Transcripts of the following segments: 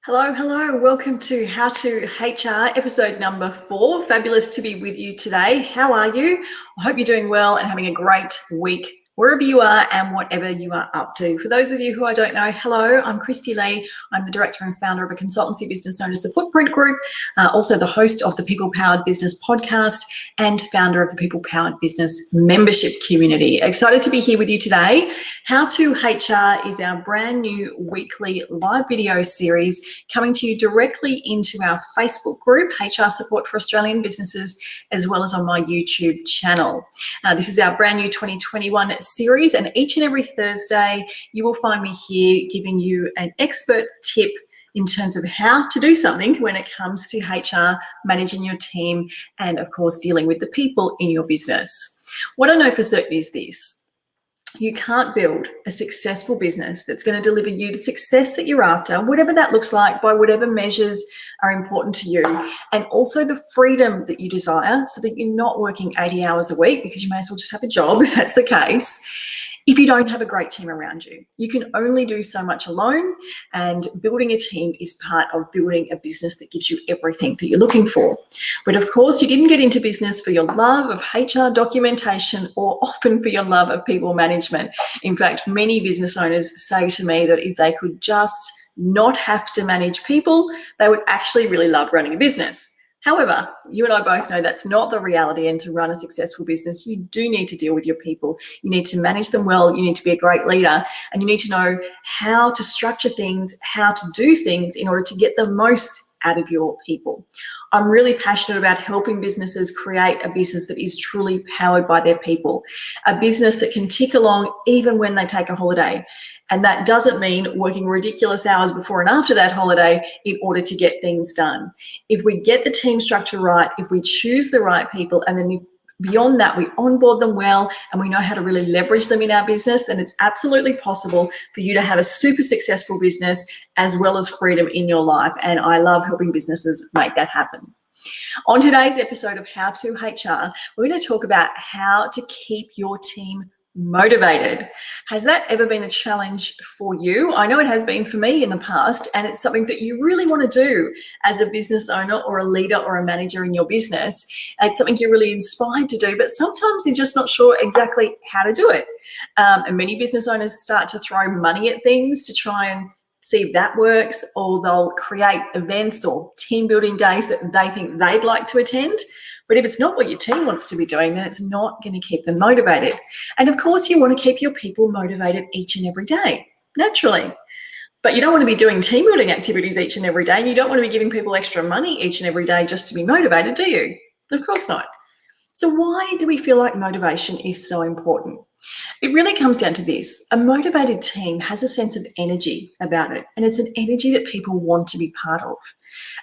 Hello, hello. Welcome to How to HR episode number 4. Fabulous to be with you today. How are you? I hope you're doing well and having a great week wherever you are and whatever you are up to. For those of you who I don't know, hello, I'm Kristy-Lee. I'm the director and founder of a consultancy business known as the Footprint Group, also the host of the People Powered Business podcast and founder of the People Powered Business membership community. Excited to be here with you today. How to HR is our brand new weekly live video series coming to you directly into our Facebook group, HR Support for Australian Businesses, as well as on my YouTube channel. This is our brand new 2021 series, and each and every Thursday you will find me here giving you an expert tip in terms of how to do something when it comes to HR, managing your team, and of course dealing with the people in your business. What I know for certain is this: you can't build a successful business that's going to deliver you the success that you're after, whatever that looks like, by whatever measures are important to you, and also the freedom that you desire so that you're not working 80 hours a week, because you may as well just have a job if that's the case, if you don't have a great team around you. You can only do so much alone, and building a team is part of building a business that gives you everything that you're looking for. But of course, you didn't get into business for your love of HR documentation or often for your love of people management. In fact, many business owners say to me that if they could just not have to manage people, they would actually really love running a business. However, you and I both know that's not the reality, and to run a successful business, you do need to deal with your people. You need to manage them well, you need to be a great leader, and you need to know how to structure things, how to do things in order to get the most out of your people. I'm really passionate about helping businesses create a business that is truly powered by their people, a business that can tick along even when they take a holiday. And that doesn't mean working ridiculous hours before and after that holiday in order to get things done. If we get the team structure right, if we choose the right people, and then beyond that, we onboard them well and we know how to really leverage them in our business, then it's absolutely possible for you to have a super successful business as well as freedom in your life. And I love helping businesses make that happen. On today's episode of How to HR, we're going to talk about how to keep your team motivated. Has that ever been a challenge for you? I know it has been for me in the past, and it's something that you really want to do as a business owner or a leader or a manager in your business. It's something you're really inspired to do, but sometimes you're just not sure exactly how to do it. And many business owners start to throw money at things to try and see if that works, or they'll create events or team building days that they think they'd like to attend. But if it's not what your team wants to be doing, then it's not going to keep them motivated. And of course, you want to keep your people motivated each and every day, naturally. But you don't want to be doing team building activities each and every day, and you don't want to be giving people extra money each and every day just to be motivated, do you? Of course not. So why do we feel like motivation is so important? It really comes down to this: a motivated team has a sense of energy about it, and it's an energy that people want to be part of.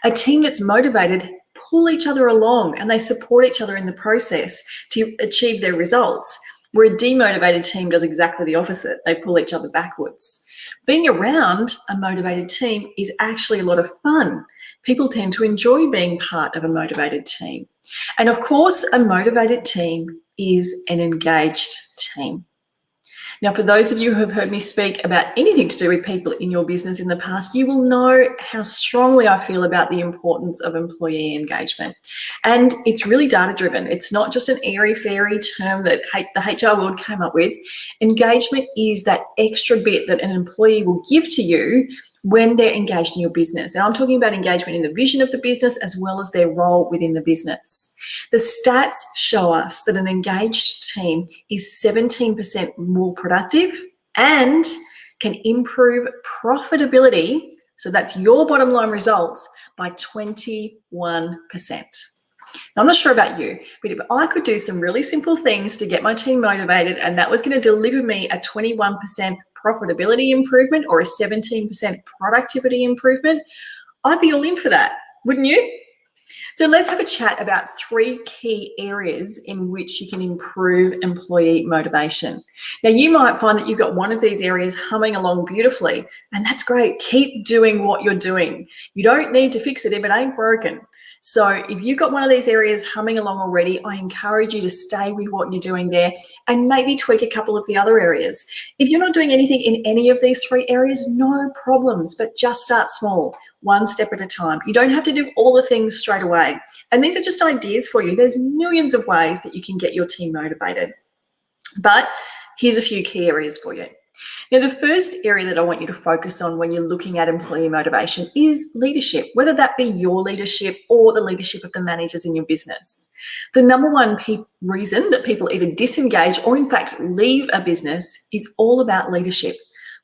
A team that's motivated pull each other along, and they support each other in the process to achieve their results, where a demotivated team does exactly the opposite. They pull each other backwards. Being around a motivated team is actually a lot of fun. People tend to enjoy being part of a motivated team. And of course, a motivated team is an engaged team. Now, for those of you who have heard me speak about anything to do with people in your business in the past, you will know how strongly I feel about the importance of employee engagement. And it's really data-driven. It's not just an airy-fairy term that the HR world came up with. Engagement is that extra bit that an employee will give to you when they're engaged in your business. And I'm talking about engagement in the vision of the business as well as their role within the business. The stats show us that an engaged team is 17% more productive and can improve profitability, so that's your bottom line results, by 21%. Now, I'm not sure about you, but if I could do some really simple things to get my team motivated, and that was going to deliver me a 21% profitability improvement or a 17% productivity improvement, I'd be all in for that, wouldn't you? So let's have a chat about 3 key areas in which you can improve employee motivation. Now, you might find that you've got one of these areas humming along beautifully, and that's great. Keep doing what you're doing. You don't need to fix it if it ain't broken. So if you've got one of these areas humming along already, I encourage you to stay with what you're doing there and maybe tweak a couple of the other areas. If you're not doing anything in any of these 3 areas, no problems, but just start small. one step at a time. You don't have to do all the things straight away. And these are just ideas for you. There's millions of ways that you can get your team motivated. But here's a few key areas for you. Now, the first area that I want you to focus on when you're looking at employee motivation is leadership, whether that be your leadership or the leadership of the managers in your business. The number one reason that people either disengage or in fact leave a business is all about leadership.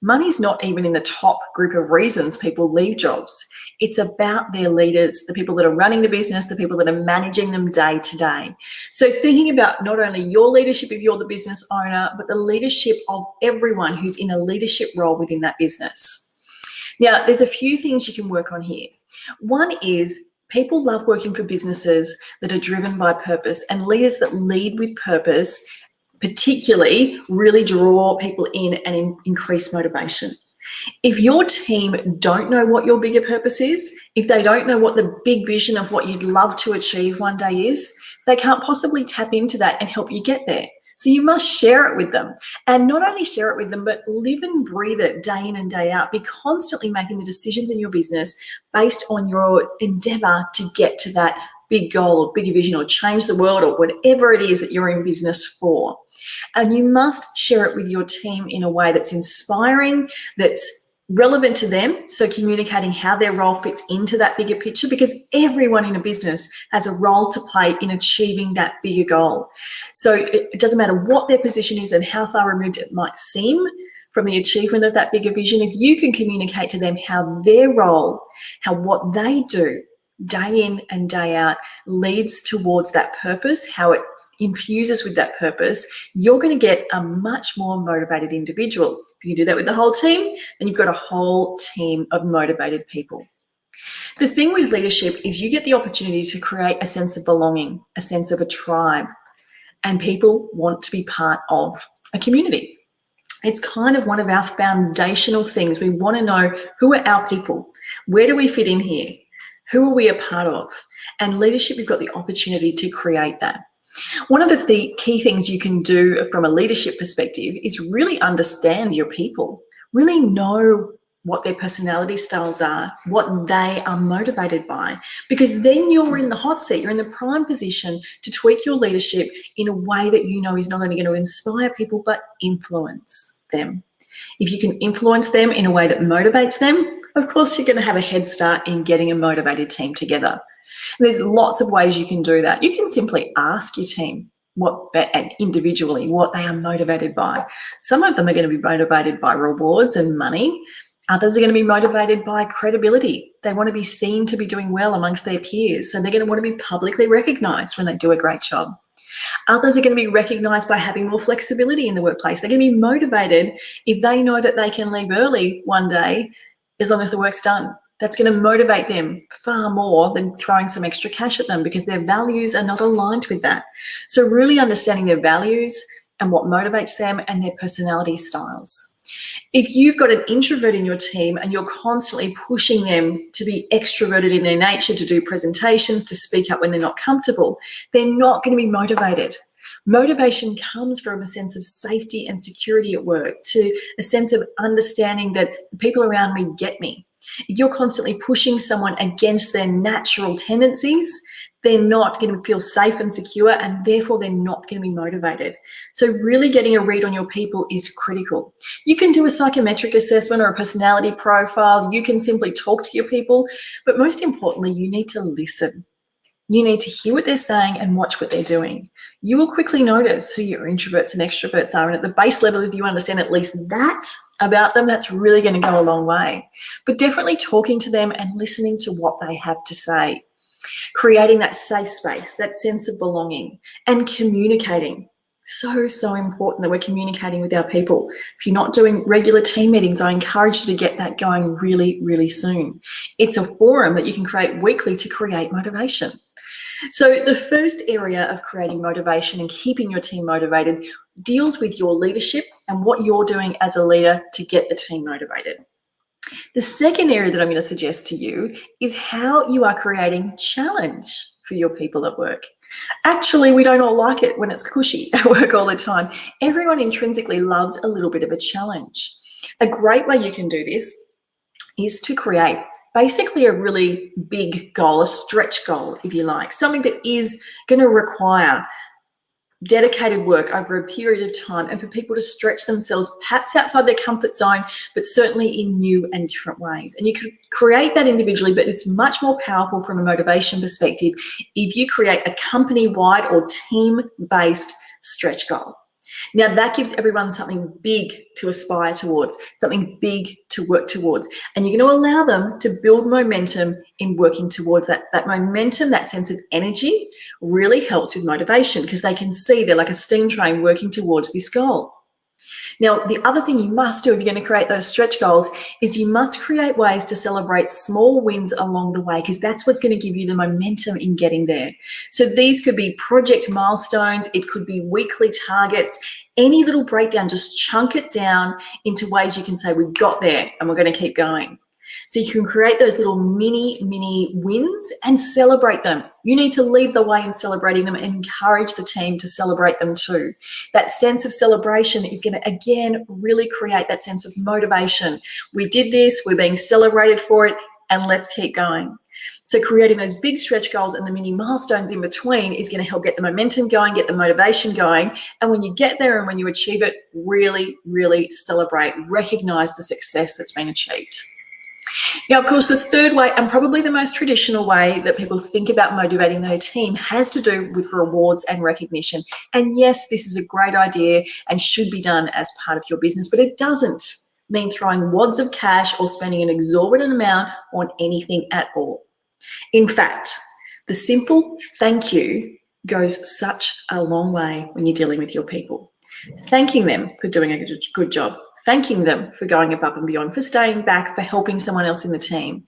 Money's not even in the top group of reasons people leave jobs. It's about their leaders, the people that are running the business, the people that are managing them day to day. So thinking about not only your leadership if you're the business owner, but the leadership of everyone who's in a leadership role within that business. Now, there's a few things you can work on here. One is people love working for businesses that are driven by purpose, and leaders that lead with purpose particularly really draw people in and increase motivation. If your team don't know what your bigger purpose is, if they don't know what the big vision of what you'd love to achieve one day is, they can't possibly tap into that and help you get there. So you must share it with them, and not only share it with them, but live and breathe it day in and day out. Be constantly making the decisions in your business based on your endeavor to get to that big goal or bigger vision or change the world or whatever it is that you're in business for. And you must share it with your team in a way that's inspiring, that's relevant to them. So communicating how their role fits into that bigger picture, because everyone in a business has a role to play in achieving that bigger goal. So it doesn't matter what their position is and how far removed it might seem from the achievement of that bigger vision. If you can communicate to them how their role, how what they do day in and day out leads towards that purpose, how it infuses with that purpose, you're going to get a much more motivated individual. If you do that with the whole team, then you've got a whole team of motivated people. The thing with leadership is you get the opportunity to create a sense of belonging, a sense of a tribe, and people want to be part of a community. It's kind of one of our foundational things. We want to know, who are our people? Where do we fit in here? Who are we a part of? And leadership, you've got the opportunity to create that. One of the key things you can do from a leadership perspective is really understand your people, really know what their personality styles are, what they are motivated by, because then you're in the hot seat, you're in the prime position to tweak your leadership in a way that you know is not only going to inspire people, but influence them. If you can influence them in a way that motivates them, of course, you're going to have a head start in getting a motivated team together. And there's lots of ways you can do that. You can simply ask your team individually what they are motivated by. Some of them are going to be motivated by rewards and money. Others are going to be motivated by credibility. They want to be seen to be doing well amongst their peers. So they're going to want to be publicly recognized when they do a great job. Others are going to be recognized by having more flexibility in the workplace. They're going to be motivated if they know that they can leave early one day as long as the work's done. That's going to motivate them far more than throwing some extra cash at them, because their values are not aligned with that. So really understanding their values and what motivates them and their personality styles. If you've got an introvert in your team and you're constantly pushing them to be extroverted in their nature, to do presentations, to speak up when they're not comfortable, they're not going to be motivated. Motivation comes from a sense of safety and security at work, to a sense of understanding that the people around me get me. If you're constantly pushing someone against their natural tendencies, they're not going to feel safe and secure, and therefore they're not going to be motivated. So really getting a read on your people is critical. You can do a psychometric assessment or a personality profile. You can simply talk to your people, but most importantly, you need to listen. You need to hear what they're saying and watch what they're doing. You will quickly notice who your introverts and extroverts are, and at the base level, if you understand at least that about them, that's really going to go a long way. But definitely talking to them and listening to what they have to say. Creating that safe space, that sense of belonging, and communicating. So important that we're communicating with our people. If you're not doing regular team meetings, I encourage you to get that going really soon. It's a forum that you can create weekly to create motivation. So the first area of creating motivation and keeping your team motivated deals with your leadership and what you're doing as a leader to get the team motivated. The second area that I'm going to suggest to you is how you are creating challenge for your people at work. Actually, we don't all like it when it's cushy at work all the time. Everyone intrinsically loves a little bit of a challenge. A great way you can do this is to create basically a really big goal, a stretch goal, if you like, something that is going to require dedicated work over a period of time, and for people to stretch themselves perhaps outside their comfort zone, but certainly in new and different ways. And you could create that individually, but it's much more powerful from a motivation perspective if you create a company-wide or team-based stretch goal. Now that gives everyone something big to aspire towards, something big to work towards, and you're going to allow them to build momentum in working towards that. That momentum, that sense of energy really helps with motivation because they can see they're like a steam train working towards this goal. Now, the other thing you must do if you're going to create those stretch goals is you must create ways to celebrate small wins along the way, because that's what's going to give you the momentum in getting there. So these could be project milestones, it could be weekly targets, any little breakdown, just chunk it down into ways you can say, we got there and we're going to keep going. So you can create those little mini wins and celebrate them. You need to lead the way in celebrating them and encourage the team to celebrate them too. That sense of celebration is going to, again, really create that sense of motivation. We did this, we're being celebrated for it, and let's keep going. So creating those big stretch goals and the mini milestones in between is going to help get the momentum going, get the motivation going. And when you get there and when you achieve it, really, really celebrate, recognize the success that's been achieved. Now, of course, the third way, and probably the most traditional way that people think about motivating their team, has to do with rewards and recognition. And yes, this is a great idea and should be done as part of your business, but it doesn't mean throwing wads of cash or spending an exorbitant amount on anything at all. In fact, the simple thank you goes such a long way when you're dealing with your people. Thanking them for doing a good job. Thanking them for going above and beyond, for staying back, for helping someone else in the team.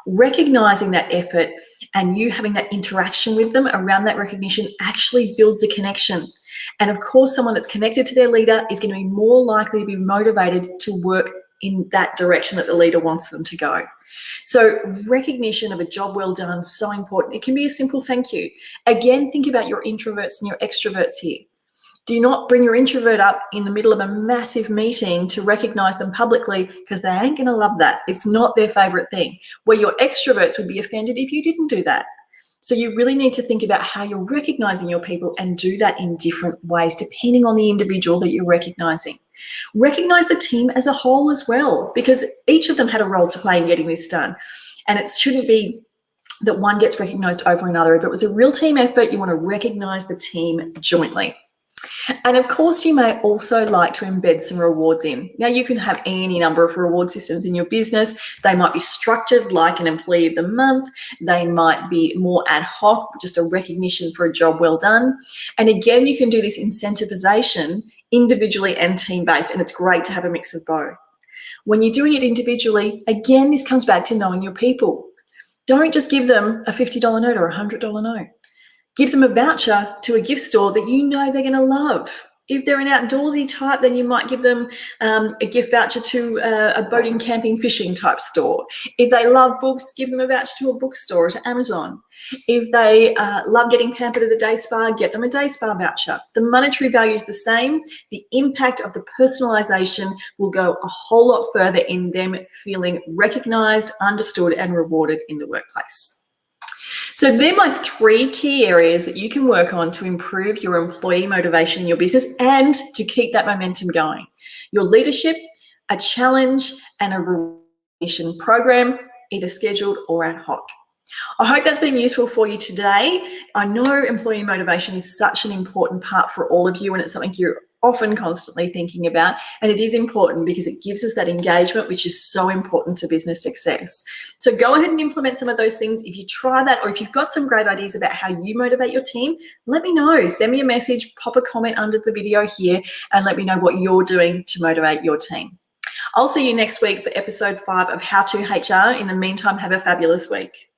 Recognizing that effort and you having that interaction with them around that recognition actually builds a connection. And of course, someone that's connected to their leader is going to be more likely to be motivated to work in that direction that the leader wants them to go. So recognition of a job well done is so important. It can be a simple thank you. Again, think about your introverts and your extroverts here. Do not bring your introvert up in the middle of a massive meeting to recognize them publicly, because they ain't going to love that. It's not their favorite thing. Where your extroverts would be offended if you didn't do that. So you really need to think about how you're recognizing your people and do that in different ways, depending on the individual that you're recognizing. Recognize the team as a whole as well, because each of them had a role to play in getting this done. And it shouldn't be that one gets recognized over another. If it was a real team effort, you want to recognize the team jointly. And of course, you may also like to embed some rewards in. Now, you can have any number of reward systems in your business. They might be structured like an employee of the month. They might be more ad hoc, just a recognition for a job well done. And again, you can do this incentivization individually and team-based, and it's great to have a mix of both. When you're doing it individually, again, this comes back to knowing your people. Don't just give them a $50 note or a $100 note. Give them a voucher to a gift store that you know they're going to love. If they're an outdoorsy type, then you might give them a gift voucher to a boating, camping, fishing type store. If they love books, give them a voucher to a bookstore or to Amazon. If they love getting pampered at a day spa, get them a day spa voucher. The monetary value is the same. The impact of the personalization will go a whole lot further in them feeling recognized, understood, and rewarded in the workplace. So they're my 3 key areas that you can work on to improve your employee motivation in your business and to keep that momentum going. Your leadership, a challenge, and a recognition program, either scheduled or ad hoc. I hope that's been useful for you today. I know employee motivation is such an important part for all of you, and it's something you're often constantly thinking about, and it is important because it gives us that engagement, which is so important to business success. So go ahead and implement some of those things. If you try that, or if you've got some great ideas about how you motivate your team, let me know. Send me a message, pop a comment under the video here, and let me know what you're doing to motivate your team. I'll see you next week for episode 5 of How to HR. In the meantime, have a fabulous week.